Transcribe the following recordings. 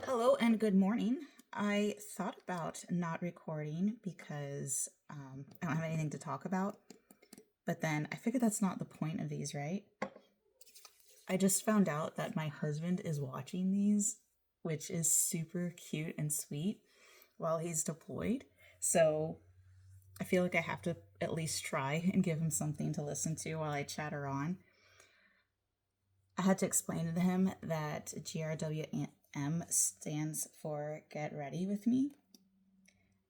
Hello and good morning. I thought about not recording because I don't have anything to talk about, but then I figured that's not the point of these, right? I just found out that my husband is watching these, which is super cute and sweet while he's deployed. So I feel like I have to at least try and give him something to listen to while I chatter on. I had to explain to him that GRWM stands for Get Ready With Me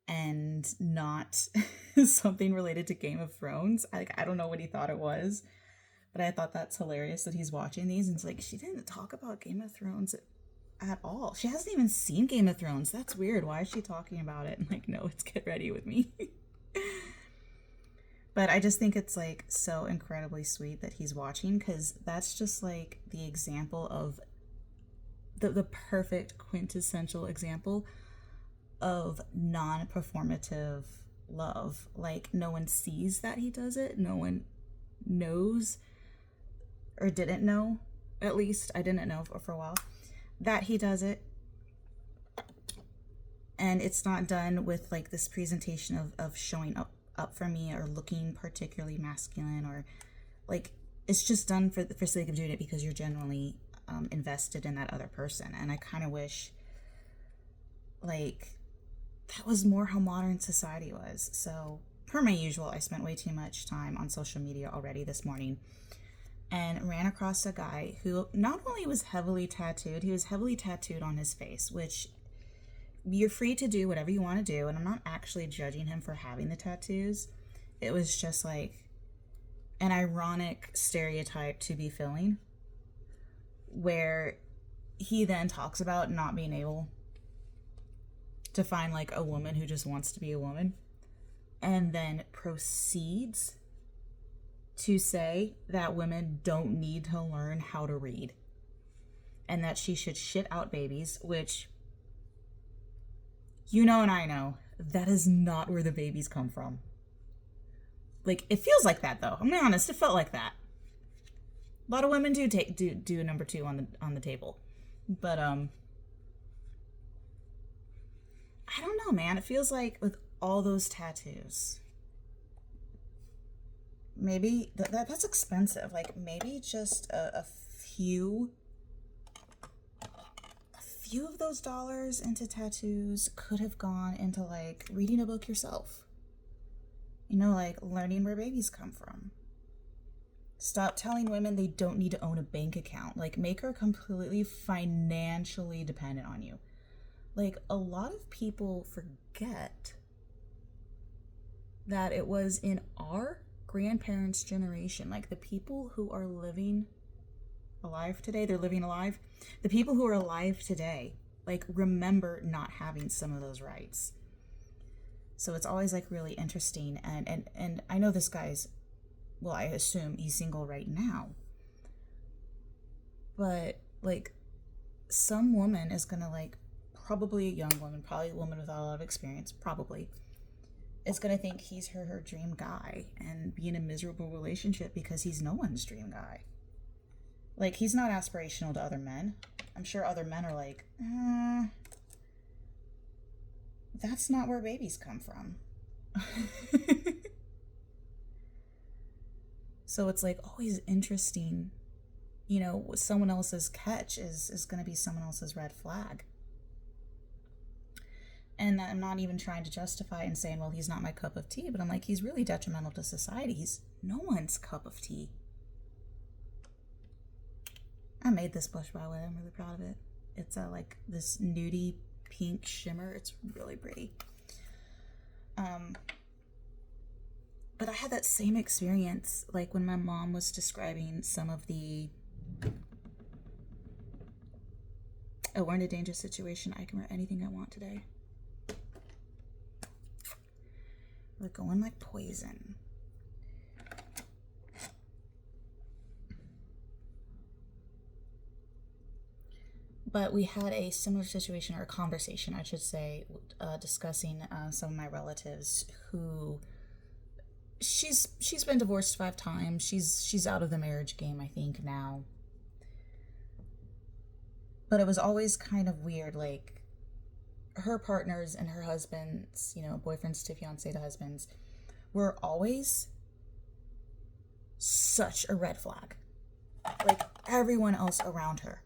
and not something related to Game of Thrones. I don't know what he thought it was, but I thought that's hilarious that he's watching these and it's like, she didn't talk about Game of Thrones at all. She hasn't even seen Game of Thrones. That's weird. Why is she talking about it? And like, no, it's Get Ready With Me. But I just think it's like so incredibly sweet that he's watching, because that's just like the example of the perfect quintessential example of non-performative love. Like, no one sees that he does it. No one knows, or didn't know, at least I didn't know for a while, that he does it. And it's not done with like this presentation of showing up for me or looking particularly masculine, or like, it's just done for sake of doing it because you're genuinely invested in that other person. And I kind of wish like that was more how modern society was. So per my usual, I spent way too much time on social media already this morning and ran across a guy who not only was heavily tattooed, he was heavily tattooed on his face, which you're free to do whatever you want to do, and I'm not actually judging him for having the tattoos. It was just like an ironic stereotype to be filling, where he then talks about not being able to find like a woman who just wants to be a woman, and then proceeds to say that women don't need to learn how to read and that she should shit out babies, which, you know, and I know, that is not where the babies come from. Like, it feels like that, though. I'm gonna be honest, it felt like that. A lot of women do number two on the table, but I don't know, man. It feels like with all those tattoos, maybe that's expensive. Like, maybe just a few of those dollars into tattoos could have gone into like reading a book yourself. You know, like learning where babies come from. Stop telling women they don't need to own a bank account. Like, make her completely financially dependent on you. Like, a lot of people forget that it was in our grandparents' generation, like the people who are living alive today, they're living alive. The people who are alive today, like, remember not having some of those rights. So it's always like really interesting. And I know this guy's, well, I assume he's single right now, but like, some woman is gonna, like, probably a young woman, probably a woman without a lot of experience, probably is gonna think he's her dream guy and be in a miserable relationship because he's no one's dream guy. Like, he's not aspirational to other men. I'm sure other men are like, that's not where babies come from. So it's like always interesting, you know, someone else's catch is going to be someone else's red flag. And I'm not even trying to justify and saying, well, he's not my cup of tea, but I'm like, he's really detrimental to society. He's no one's cup of tea. I made this blush, by the way. I'm really proud of it. It's like this nudie pink shimmer. It's really pretty. But I had that same experience, like when my mom was describing some of the, oh, we're in a dangerous situation. I can wear anything I want today. We're going like poison. But we had a similar situation, or a conversation, I should say, discussing some of my relatives who, she's been divorced 5 times. She's out of the marriage game, I think, now. But it was always kind of weird, like her partners and her husbands, boyfriends to fiance to husbands, were always such a red flag. Like everyone else around her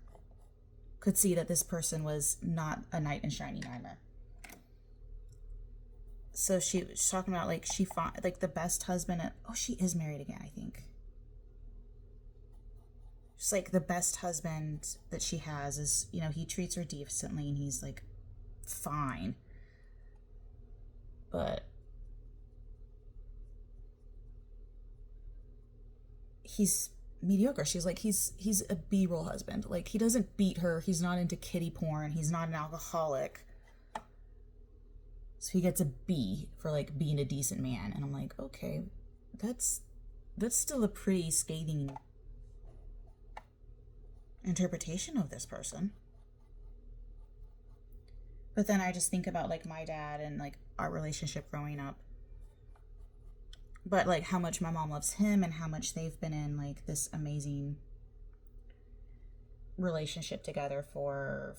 could see that this person was not a knight in shining armor. So she was talking about like she found like the best husband. She is married again, I think. Just like the best husband that she has is, he treats her decently and he's like fine. But he's mediocre. She's like, he's a B-roll husband. Like, he doesn't beat her. He's not into kiddie porn. He's not an alcoholic. So he gets a B for like being a decent man. And I'm like, okay, that's still a pretty scathing interpretation of this person. But then I just think about like my dad and like our relationship growing up. But like how much my mom loves him and how much they've been in like this amazing relationship together for,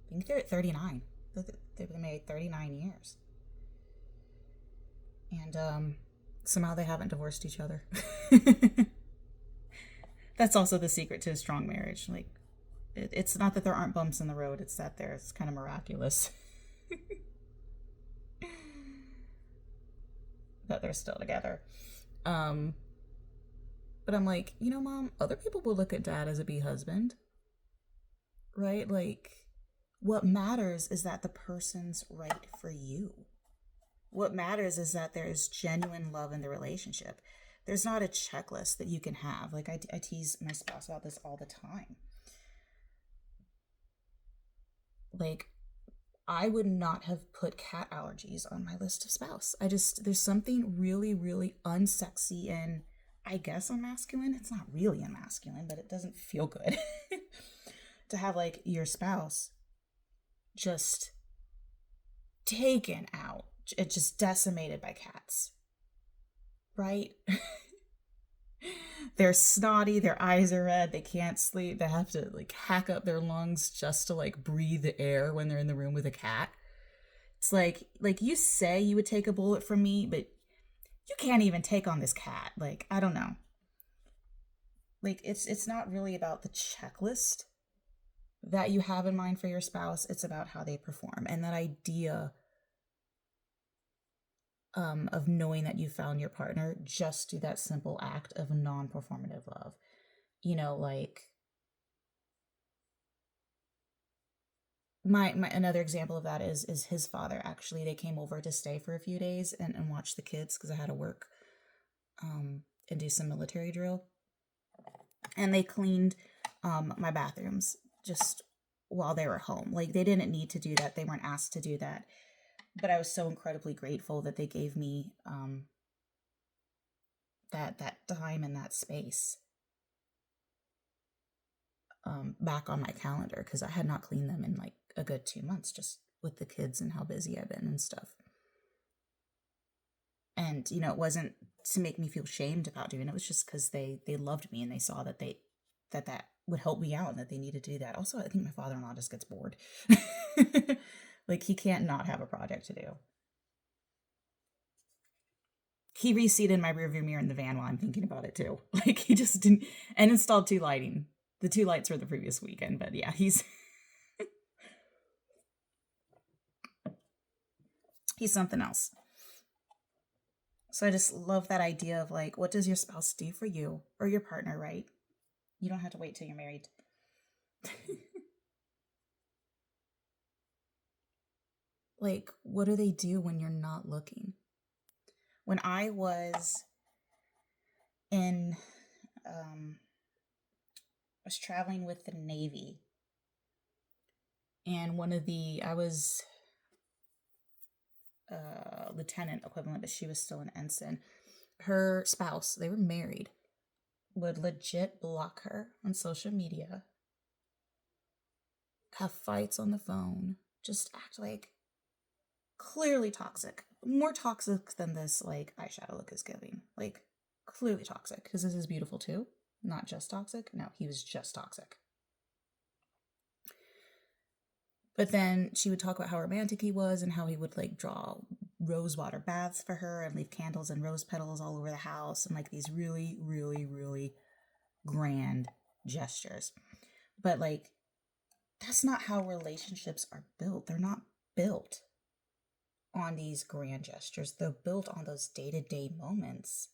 I think they're at 39. They've been married 39 years. And somehow they haven't divorced each other. That's also the secret to a strong marriage. Like, it's not that there aren't bumps in the road, it's that it's kind of miraculous that they're still together. But I'm like, Mom, other people will look at Dad as a B husband, right? Like, what matters is that the person's right for you. What matters is that there's genuine love in the relationship. There's not a checklist that you can have. Like, I tease my spouse about this all the time. Like, I would not have put cat allergies on my list of spouse. There's something really, really unsexy and I guess unmasculine. It's not really unmasculine, but it doesn't feel good to have like your spouse just taken out. It's just decimated by cats. Right? They're snotty, their eyes are red, they can't sleep, they have to like hack up their lungs just to like breathe the air when they're in the room with a cat. It's like you say you would take a bullet from me, but you can't even take on this cat. Like, I don't know. Like, it's not really about the checklist that you have in mind for your spouse, it's about how they perform. And that idea of knowing that you found your partner just through that simple act of non-performative love. Like my another example of that is his father. Actually, they came over to stay for a few days and watch the kids because I had to work and do some military drill. And they cleaned my bathrooms just while they were home. Like, they didn't need to do that. They weren't asked to do that. But I was so incredibly grateful that they gave me that time and that space back on my calendar, because I had not cleaned them in like a good 2 months, just with the kids and how busy I've been and stuff. And it wasn't to make me feel shamed about doing it. It was just because they loved me and they saw that that would help me out and that they needed to do that. Also, I think my father-in-law just gets bored. Like, he can't not have a project to do. He reseated my rearview mirror in the van while I'm thinking about it too. Like, he just didn't, and installed 2 lighting. The 2 lights were the previous weekend, but yeah, he's something else. So I just love that idea of like, what does your spouse do for you or your partner, right? You don't have to wait till you're married. Like, what do they do when you're not looking? When I was I was traveling with the Navy, and I was lieutenant equivalent, but she was still an ensign. Her spouse, they were married, would legit block her on social media, have fights on the phone, just act like clearly toxic. More toxic than this, like, eyeshadow look is giving. Like, clearly toxic, because this is beautiful too. Not just toxic. No, he was just toxic. But then she would talk about how romantic he was and how he would like draw rose water baths for her and leave candles and rose petals all over the house and like these really, really, really grand gestures. But like, that's not how relationships are built. They're not built on these grand gestures, they're built on those day-to-day moments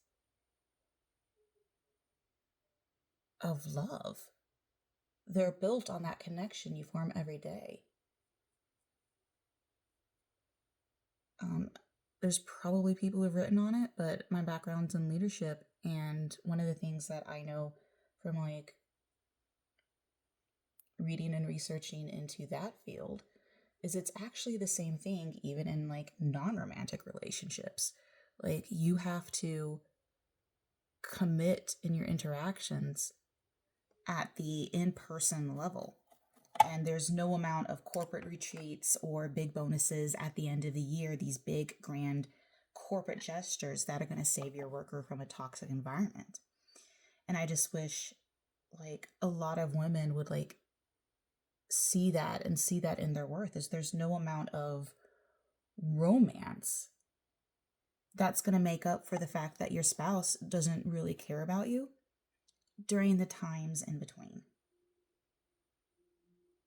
of love. They're built on that connection you form every day. There's probably people who've written on it, but my background's in leadership, and one of the things that I know from like reading and researching into that field is it's actually the same thing even in like non-romantic relationships. Like you have to commit in your interactions at the in-person level. And there's no amount of corporate retreats or big bonuses at the end of the year, these big, grand corporate gestures that are going to save your worker from a toxic environment. And I just wish like a lot of women would like see that and see that in their worth is there's no amount of romance that's going to make up for the fact that your spouse doesn't really care about you during the times in between.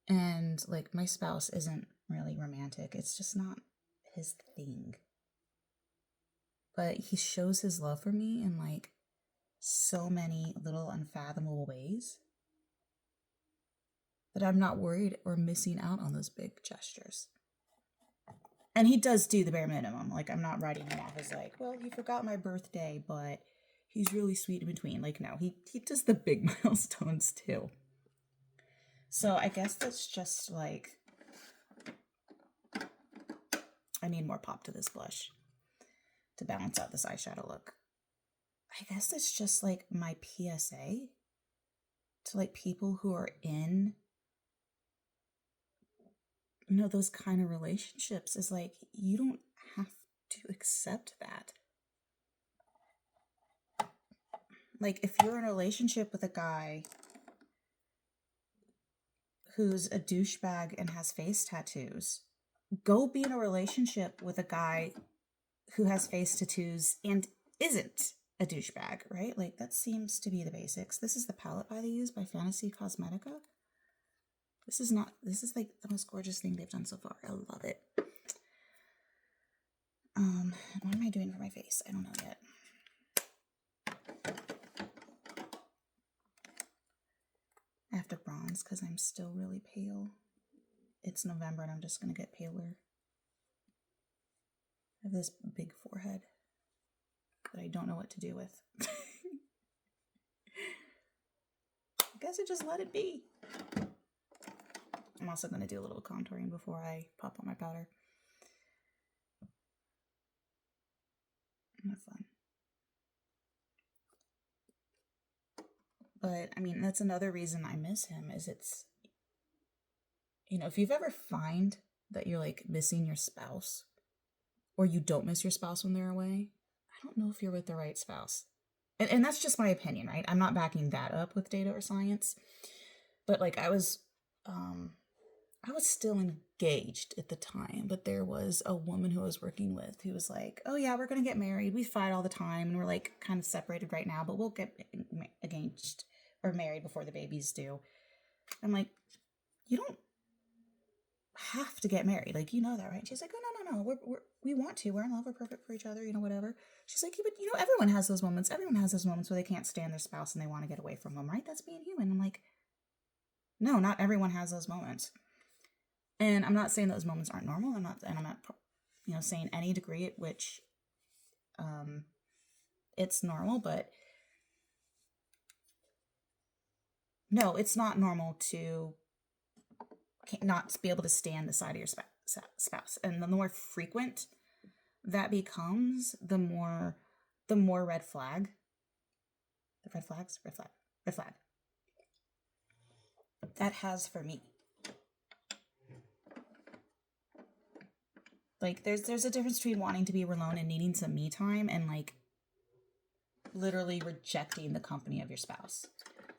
And like my spouse isn't really romantic. It's just not his thing. But he shows his love for me in like so many little unfathomable ways that I'm not worried or missing out on those big gestures. And he does do the bare minimum. Like I'm not writing him off as like, well, he forgot my birthday, but he's really sweet in between. Like no, he does the big milestones too. So I guess that's just like, I need more pop to this blush to balance out this eyeshadow look. I guess it's just like my PSA to like people who are in, you know, those kind of relationships is like, you don't have to accept that. Like if you're in a relationship with a guy who's a douchebag and has face tattoos, go be in a relationship with a guy who has face tattoos and isn't a douchebag, right? Like that seems to be the basics. This is the palette they use by Fantasy Cosmetica. This is like the most gorgeous thing they've done so far. I love it. What am I doing for my face? I don't know yet. I have to bronze because I'm still really pale. It's November and I'm just going to get paler. I have this big forehead that I don't know what to do with. I guess I just let it be. I'm also going to do a little contouring before I pop on my powder. Have fun. But I mean, that's another reason I miss him is it's, you know, if you've ever find that you're like missing your spouse or you don't miss your spouse when they're away, I don't know if you're with the right spouse. And that's just my opinion, right? I'm not backing that up with data or science. But like I was still engaged at the time, but there was a woman who I was working with who was like, oh yeah, we're going to get married. We fight all the time and we're like kind of separated right now, but we'll get engaged or married before the babies do. I'm like, you don't have to get married. Like, you know that, right? She's like, oh, no. We want to. We're in love. We're perfect for each other, you know, whatever. She's like, yeah, but you know, everyone has those moments. Everyone has those moments where they can't stand their spouse and they want to get away from them, right? That's being human. I'm like, no, not everyone has those moments. And I'm not saying those moments aren't normal. I'm not, you know, saying any degree at which it's normal, but no, it's not normal to not be able to stand the side of your spouse. And the more frequent that becomes, the more red flag. The red flag. That has for me. Like there's a difference between wanting to be alone and needing some me time and like literally rejecting the company of your spouse.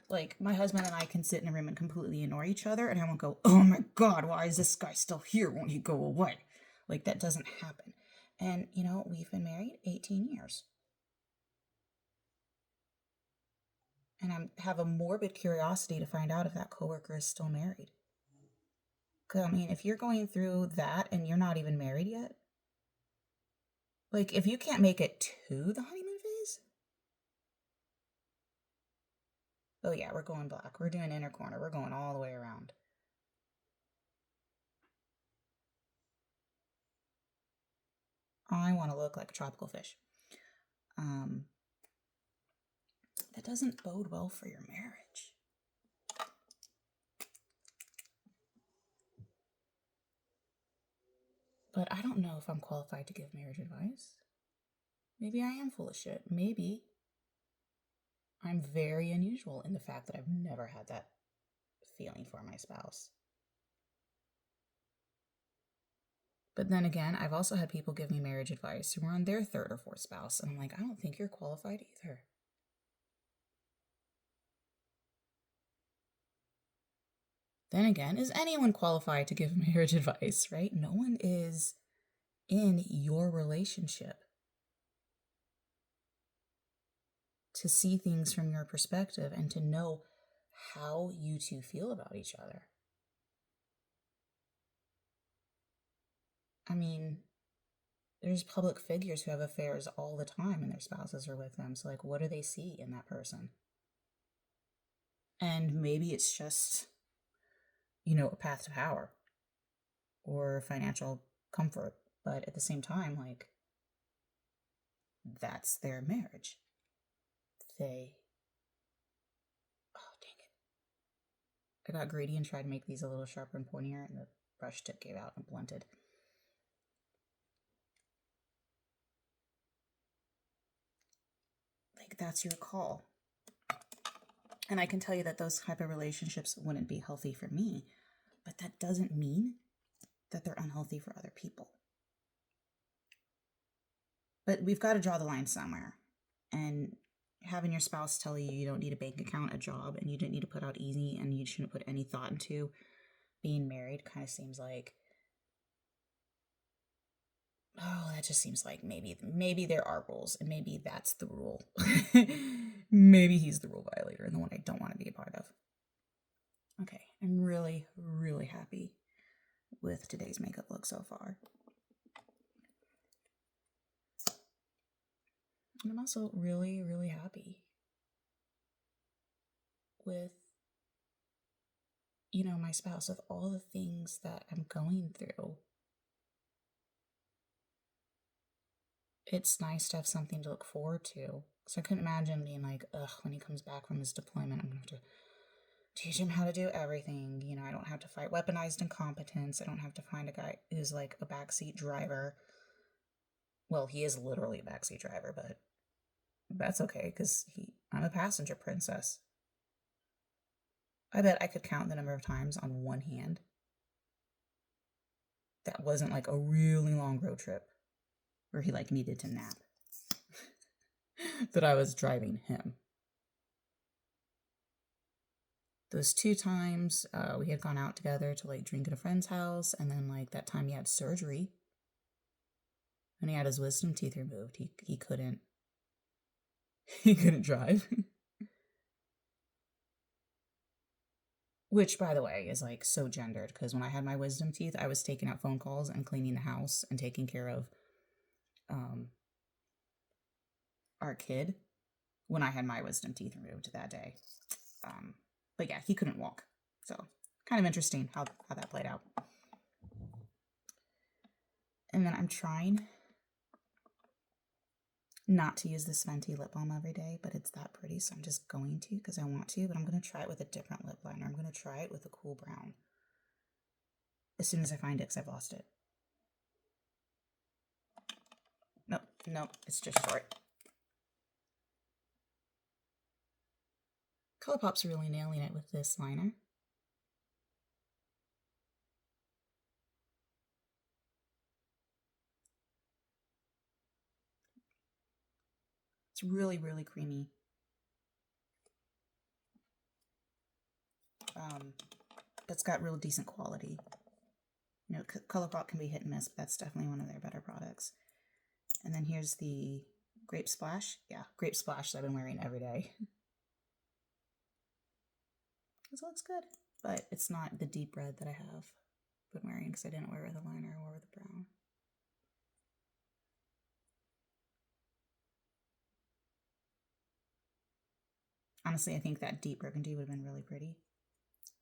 Like, my husband and I can sit in a room and completely ignore each other, and I won't go, oh my God, why is this guy still here? Won't he go away? Like, that doesn't happen. And, you know, we've been married 18 years. And I have a morbid curiosity to find out if that coworker is still married. Because, I mean, if you're going through that and you're not even married yet, like, if you can't make it to the honeymoon phase, oh yeah, we're going black. We're doing inner corner. We're going all the way around. I want to look like a tropical fish. That doesn't bode well for your marriage. But I don't know if I'm qualified to give marriage advice. Maybe I am full of shit. Maybe I'm very unusual in the fact that I've never had that feeling for my spouse. But then again, I've also had people give me marriage advice who were on their third or fourth spouse, and I'm like, I don't think you're qualified either. Then again, is anyone qualified to give marriage advice, right? No one is in your relationship to see things from your perspective and to know how you two feel about each other. I mean, there's public figures who have affairs all the time and their spouses are with them. So, like, what do they see in that person? And maybe it's just, you know, a path to power or financial comfort. But at the same time, like, that's their marriage. They. Oh, dang it. I got greedy and tried to make these a little sharper and pointier, and the brush tip gave out and blunted. Like, that's your call. And I can tell you that those type of relationships wouldn't be healthy for me, but that doesn't mean that they're unhealthy for other people. But we've got to draw the line somewhere. And having your spouse tell you you don't need a bank account, a job, and you didn't need to put out easy, and you shouldn't put any thought into being married kind of seems like, oh, that just seems like maybe there are rules, and maybe that's the rule. Maybe he's the rule violator and the one I don't want to be a part of. Okay, I'm really, really happy with today's makeup look so far. And I'm also really, really happy with, you know, my spouse, with all the things that I'm going through. It's nice to have something to look forward to. So I couldn't imagine being like, ugh, when he comes back from his deployment, I'm going to have to teach him how to do everything. You know, I don't have to fight weaponized incompetence. I don't have to find a guy who's like a backseat driver. Well, he is literally a backseat driver, but that's okay because I'm a passenger princess. I bet I could count the number of times on one hand that wasn't like a really long road trip where he like needed to nap that I was driving him. Those 2 times we had gone out together to like drink at a friend's house, and then like that time he had surgery and he had his wisdom teeth removed. He couldn't drive. Which, by the way, is like so gendered because when I had my wisdom teeth, I was taking out phone calls and cleaning the house and taking care of our kid when I had my wisdom teeth removed that day. But yeah, he couldn't walk. So kind of interesting how that played out. And then I'm trying not to use this Fenty lip balm every day, but it's that pretty, so I'm just going to because I want to, but I'm going to try it with a different lip liner. I'm going to try it with a cool brown as soon as I find it because I've lost it. Nope, it's just short. ColourPop's really nailing it with this liner. It's really, really creamy. That's got real decent quality. You know, ColourPop can be hit and miss, but that's definitely one of their better products. And then here's the Grape Splash. Yeah, Grape Splash that I've been wearing every day. This looks good, but it's not the deep red that I have been wearing because I didn't wear it with a liner or with a brown. Honestly, I think that deep burgundy would have been really pretty,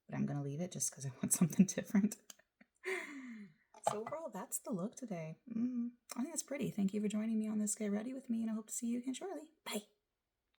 but I'm going to leave it just because I want something different. So overall, that's the look today. I think that's pretty. Thank you for joining me on this Get Ready with me, and I hope to see you again shortly. Bye!